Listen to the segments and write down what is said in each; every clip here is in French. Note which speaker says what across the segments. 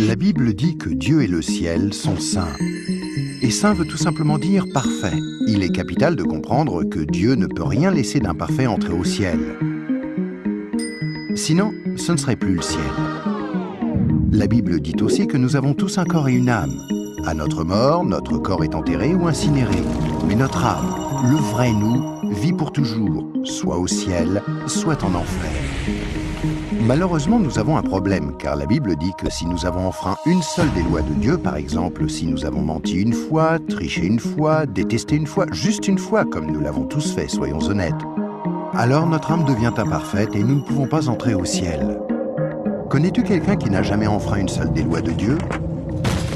Speaker 1: La Bible dit que Dieu et le ciel sont saints. Et saint veut tout simplement dire parfait. Il est capital de comprendre que Dieu ne peut rien laisser d'imparfait entrer au ciel. Sinon, ce ne serait plus le ciel. La Bible dit aussi que nous avons tous un corps et une âme. À notre mort, notre corps est enterré ou incinéré. Mais notre âme, le vrai nous, vit pour toujours, soit au ciel, soit en enfer. Malheureusement, nous avons un problème, car la Bible dit que si nous avons enfreint une seule des lois de Dieu, par exemple, si nous avons menti une fois, triché une fois, détesté une fois, juste une fois, comme nous l'avons tous fait, soyons honnêtes, alors notre âme devient imparfaite et nous ne pouvons pas entrer au ciel. Connais-tu quelqu'un qui n'a jamais enfreint une seule des lois de Dieu?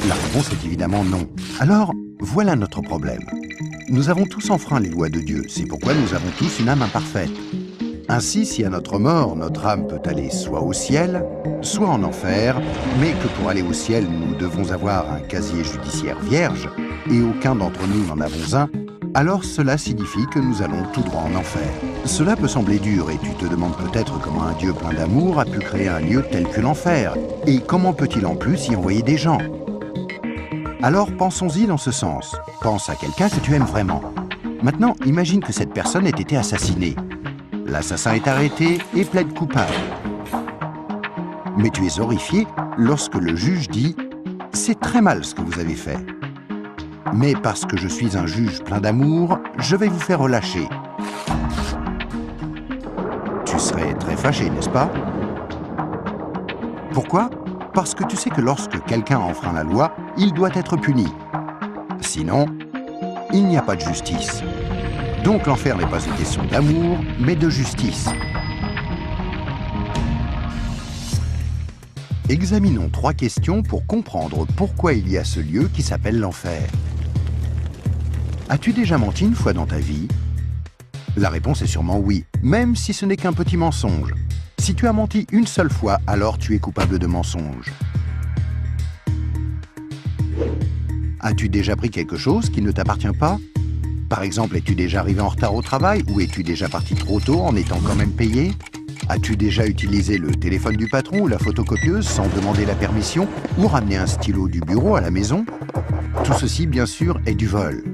Speaker 1: La réponse est évidemment non. Alors, voilà notre problème. Nous avons tous enfreint les lois de Dieu, c'est pourquoi nous avons tous une âme imparfaite. Ainsi, si à notre mort, notre âme peut aller soit au ciel, soit en enfer, mais que pour aller au ciel, nous devons avoir un casier judiciaire vierge, et aucun d'entre nous n'en avons un, alors cela signifie que nous allons tout droit en enfer. Cela peut sembler dur, et tu te demandes peut-être comment un Dieu plein d'amour a pu créer un lieu tel que l'enfer, et comment peut-il en plus y envoyer des gens? Alors pensons-y dans ce sens. Pense à quelqu'un que tu aimes vraiment. Maintenant, imagine que cette personne ait été assassinée. L'assassin est arrêté et plaide coupable. Mais tu es horrifié lorsque le juge dit « C'est très mal ce que vous avez fait. Mais parce que je suis un juge plein d'amour, je vais vous faire relâcher. » Tu serais très fâché, n'est-ce pas? Pourquoi? Parce que tu sais que lorsque quelqu'un enfreint la loi, il doit être puni. Sinon, il n'y a pas de justice. Donc l'enfer n'est pas une question d'amour, mais de justice. Examinons 3 questions pour comprendre pourquoi il y a ce lieu qui s'appelle l'enfer. As-tu déjà menti une fois dans ta vie? La réponse est sûrement oui, même si ce n'est qu'un petit mensonge. Si tu as menti une seule fois, alors tu es coupable de mensonge. As-tu déjà pris quelque chose qui ne t'appartient pas? Par exemple, es-tu déjà arrivé en retard au travail ou es-tu déjà parti trop tôt en étant quand même payé? As-tu déjà utilisé le téléphone du patron ou la photocopieuse sans demander la permission ou ramené un stylo du bureau à la maison? Tout ceci, bien sûr, est du vol.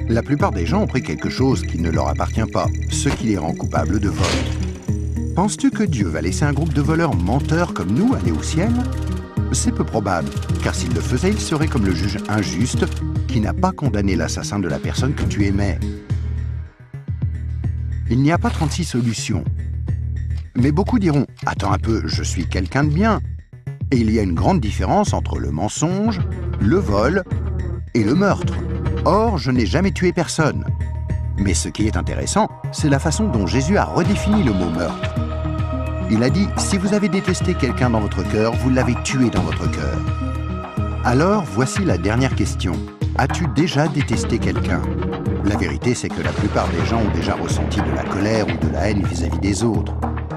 Speaker 1: La plupart des gens ont pris quelque chose qui ne leur appartient pas, ce qui les rend coupables de vol. Penses-tu que Dieu va laisser un groupe de voleurs menteurs comme nous aller au ciel? C'est peu probable, car s'il le faisait, il serait comme le juge injuste qui n'a pas condamné l'assassin de la personne que tu aimais. Il n'y a pas 36 solutions. Mais beaucoup diront « Attends un peu, je suis quelqu'un de bien ». Et il y a une grande différence entre le mensonge, le vol et le meurtre. Or, je n'ai jamais tué personne. Mais ce qui est intéressant, c'est la façon dont Jésus a redéfini le mot meurtre. Il a dit « Si vous avez détesté quelqu'un dans votre cœur, vous l'avez tué dans votre cœur ». Alors, voici la dernière question. As-tu déjà détesté quelqu'un? La vérité, c'est que la plupart des gens ont déjà ressenti de la colère ou de la haine vis-à-vis des autres.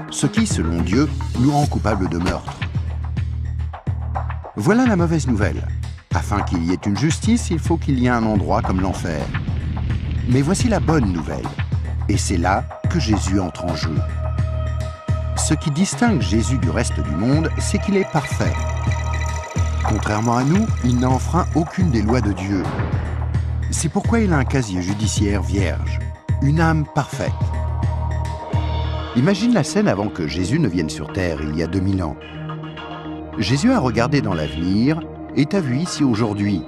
Speaker 1: Ce qui, selon Dieu, nous rend coupables de meurtre. Voilà la mauvaise nouvelle. Afin qu'il y ait une justice, il faut qu'il y ait un endroit comme l'enfer. Mais voici la bonne nouvelle. Et c'est là que Jésus entre en jeu. Ce qui distingue Jésus du reste du monde, c'est qu'il est parfait. Contrairement à nous, il n'a enfreint aucune des lois de Dieu. C'est pourquoi il a un casier judiciaire vierge, une âme parfaite. Imagine la scène avant que Jésus ne vienne sur terre, il y a 2000 ans. Jésus a regardé dans l'avenir et t'a vu ici aujourd'hui.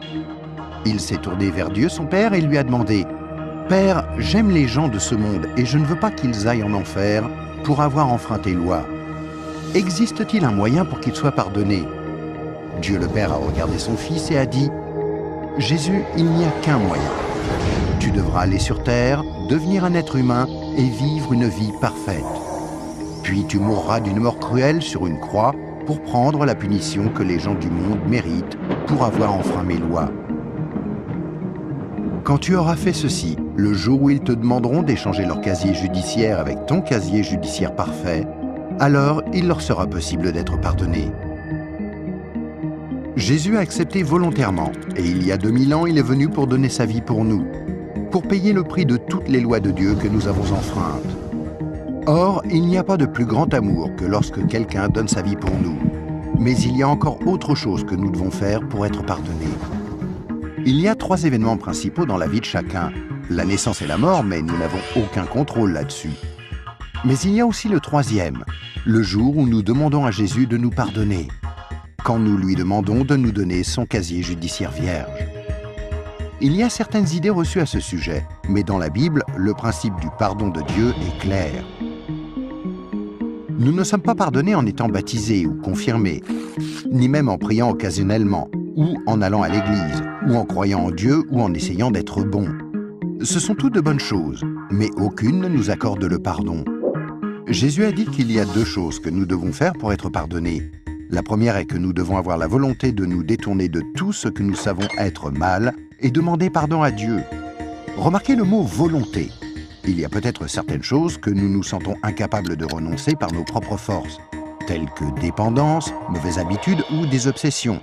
Speaker 1: Il s'est tourné vers Dieu, son Père, et lui a demandé « Père, j'aime les gens de ce monde et je ne veux pas qu'ils aillent en enfer pour avoir enfreint tes lois. Existe-t-il un moyen pour qu'ils soient pardonnés ?» Dieu le Père a regardé son Fils et a dit « Jésus, il n'y a qu'un moyen. Tu devras aller sur terre, devenir un être humain et vivre une vie parfaite. Puis tu mourras d'une mort cruelle sur une croix pour prendre la punition que les gens du monde méritent pour avoir enfreint mes lois. Quand tu auras fait ceci, le jour où ils te demanderont d'échanger leur casier judiciaire avec ton casier judiciaire parfait, alors il leur sera possible d'être pardonnés. » Jésus a accepté volontairement, et il y a 2000 ans, il est venu pour donner sa vie pour nous, pour payer le prix de toutes les lois de Dieu que nous avons enfreintes. Or, il n'y a pas de plus grand amour que lorsque quelqu'un donne sa vie pour nous. Mais il y a encore autre chose que nous devons faire pour être pardonnés. Il y a 3 événements principaux dans la vie de chacun. La naissance et la mort, mais nous n'avons aucun contrôle là-dessus. Mais il y a aussi le 3e, le jour où nous demandons à Jésus de nous pardonner, quand nous lui demandons de nous donner son casier judiciaire vierge. Il y a certaines idées reçues à ce sujet, mais dans la Bible, le principe du pardon de Dieu est clair. Nous ne sommes pas pardonnés en étant baptisés ou confirmés, ni même en priant occasionnellement, ou en allant à l'église, ou en croyant en Dieu, ou en essayant d'être bons. Ce sont toutes de bonnes choses, mais aucune ne nous accorde le pardon. Jésus a dit qu'il y a 2 choses que nous devons faire pour être pardonnés. La première est que nous devons avoir la volonté de nous détourner de tout ce que nous savons être mal et demander pardon à Dieu. Remarquez le mot « volonté ». Il y a peut-être certaines choses que nous nous sentons incapables de renoncer par nos propres forces, telles que dépendance, mauvaises habitudes ou des obsessions.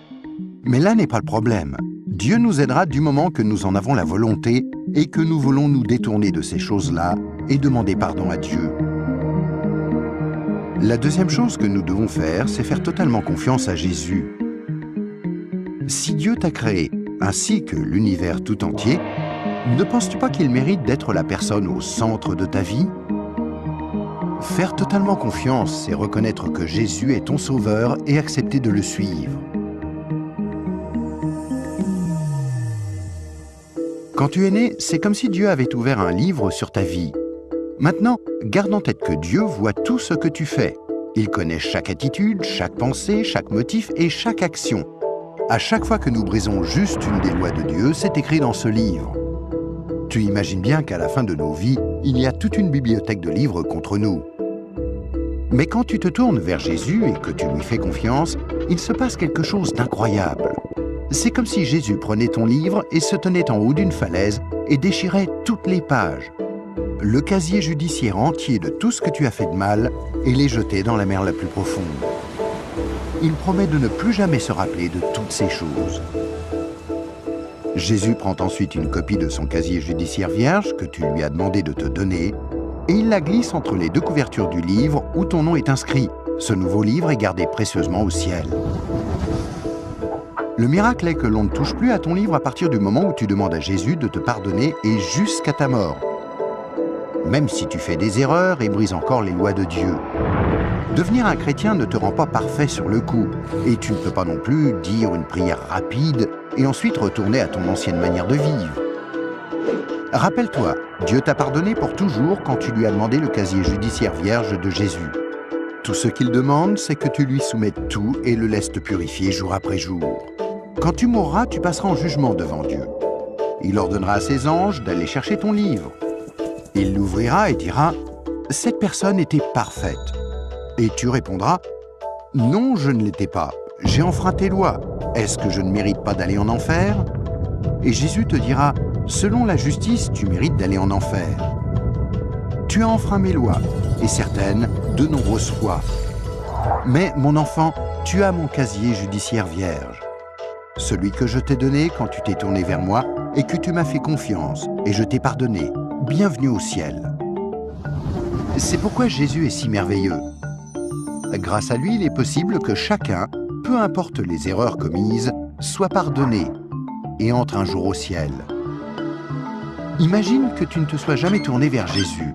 Speaker 1: Mais là n'est pas le problème. Dieu nous aidera du moment que nous en avons la volonté et que nous voulons nous détourner de ces choses-là et demander pardon à Dieu. La deuxième chose que nous devons faire, c'est faire totalement confiance à Jésus. Si Dieu t'a créé, ainsi que l'univers tout entier, ne penses-tu pas qu'il mérite d'être la personne au centre de ta vie? Faire totalement confiance, c'est reconnaître que Jésus est ton sauveur et accepter de le suivre. Quand tu es né, c'est comme si Dieu avait ouvert un livre sur ta vie. Maintenant, garde en tête que Dieu voit tout ce que tu fais. Il connaît chaque attitude, chaque pensée, chaque motif et chaque action. À chaque fois que nous brisons juste une des lois de Dieu, c'est écrit dans ce livre. Tu imagines bien qu'à la fin de nos vies, il y a toute une bibliothèque de livres contre nous. Mais quand tu te tournes vers Jésus et que tu lui fais confiance, il se passe quelque chose d'incroyable. C'est comme si Jésus prenait ton livre et se tenait en haut d'une falaise et déchirait toutes les pages. Le casier judiciaire entier de tout ce que tu as fait de mal et les jeter dans la mer la plus profonde. Il promet de ne plus jamais se rappeler de toutes ces choses. Jésus prend ensuite une copie de son casier judiciaire vierge que tu lui as demandé de te donner et il la glisse entre les 2 couvertures du livre où ton nom est inscrit. Ce nouveau livre est gardé précieusement au ciel. Le miracle est que l'on ne touche plus à ton livre à partir du moment où tu demandes à Jésus de te pardonner et jusqu'à ta mort. Même si tu fais des erreurs et brises encore les lois de Dieu. Devenir un chrétien ne te rend pas parfait sur le coup, et tu ne peux pas non plus dire une prière rapide et ensuite retourner à ton ancienne manière de vivre. Rappelle-toi, Dieu t'a pardonné pour toujours quand tu lui as demandé le casier judiciaire vierge de Jésus. Tout ce qu'il demande, c'est que tu lui soumettes tout et le laisses te purifier jour après jour. Quand tu mourras, tu passeras en jugement devant Dieu. Il ordonnera à ses anges d'aller chercher ton livre. Il l'ouvrira et dira « Cette personne était parfaite ». Et tu répondras « Non, je ne l'étais pas. J'ai enfreint tes lois. Est-ce que je ne mérite pas d'aller en enfer ?» Et Jésus te dira « Selon la justice, tu mérites d'aller en enfer. Tu as enfreint mes lois, et certaines, de nombreuses fois. Mais, mon enfant, tu as mon casier judiciaire vierge. Celui que je t'ai donné quand tu t'es tourné vers moi et que tu m'as fait confiance, et je t'ai pardonné. Bienvenue au ciel. » C'est pourquoi Jésus est si merveilleux. Grâce à lui, il est possible que chacun, peu importe les erreurs commises, soit pardonné et entre un jour au ciel. Imagine que tu ne te sois jamais tourné vers Jésus.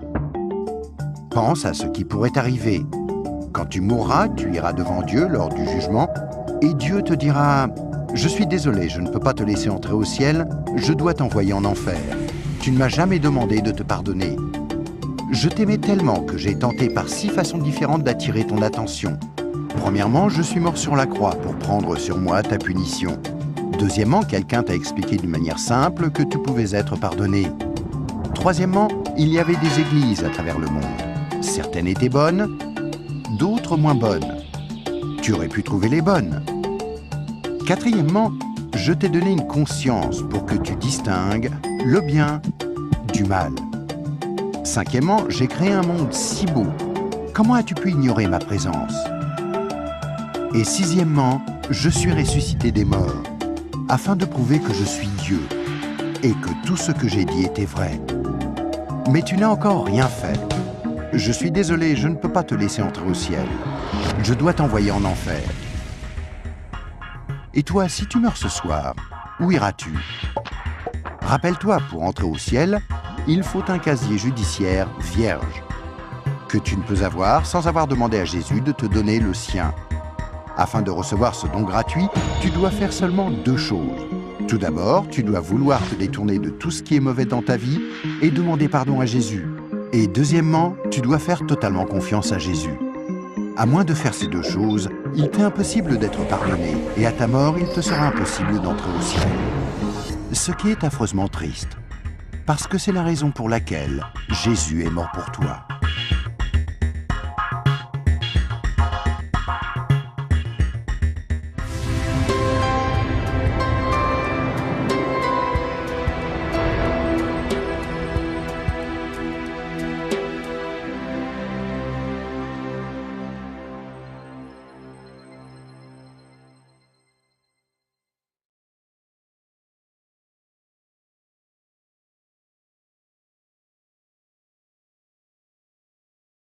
Speaker 1: Pense à ce qui pourrait arriver. Quand tu mourras, tu iras devant Dieu lors du jugement et Dieu te dira « Je suis désolé, je ne peux pas te laisser entrer au ciel, je dois t'envoyer en enfer. Tu ne m'as jamais demandé de te pardonner. Je t'aimais tellement que j'ai tenté par 6 façons différentes d'attirer ton attention. Premièrement, je suis mort sur la croix pour prendre sur moi ta punition. Deuxièmement, quelqu'un t'a expliqué d'une manière simple que tu pouvais être pardonné. Troisièmement, il y avait des églises à travers le monde. Certaines étaient bonnes, d'autres moins bonnes. Tu aurais pu trouver les bonnes. Quatrièmement, je t'ai donné une conscience pour que tu distingues le bien du mal. Cinquièmement, j'ai créé un monde si beau. Comment as-tu pu ignorer ma présence? Et sixièmement, je suis ressuscité des morts, afin de prouver que je suis Dieu et que tout ce que j'ai dit était vrai. Mais tu n'as encore rien fait. Je suis désolé, je ne peux pas te laisser entrer au ciel. Je dois t'envoyer en enfer. Et toi, si tu meurs ce soir, où iras-tu? Rappelle-toi, pour entrer au ciel, il faut un casier judiciaire vierge, que tu ne peux avoir sans avoir demandé à Jésus de te donner le sien. Afin de recevoir ce don gratuit, tu dois faire seulement 2 choses. Tout d'abord, tu dois vouloir te détourner de tout ce qui est mauvais dans ta vie et demander pardon à Jésus. Et deuxièmement, tu dois faire totalement confiance à Jésus. À moins de faire ces 2 choses, il t'est impossible d'être pardonné et à ta mort, il te sera impossible d'entrer au ciel. Ce qui est affreusement triste, parce que c'est la raison pour laquelle Jésus est mort pour toi.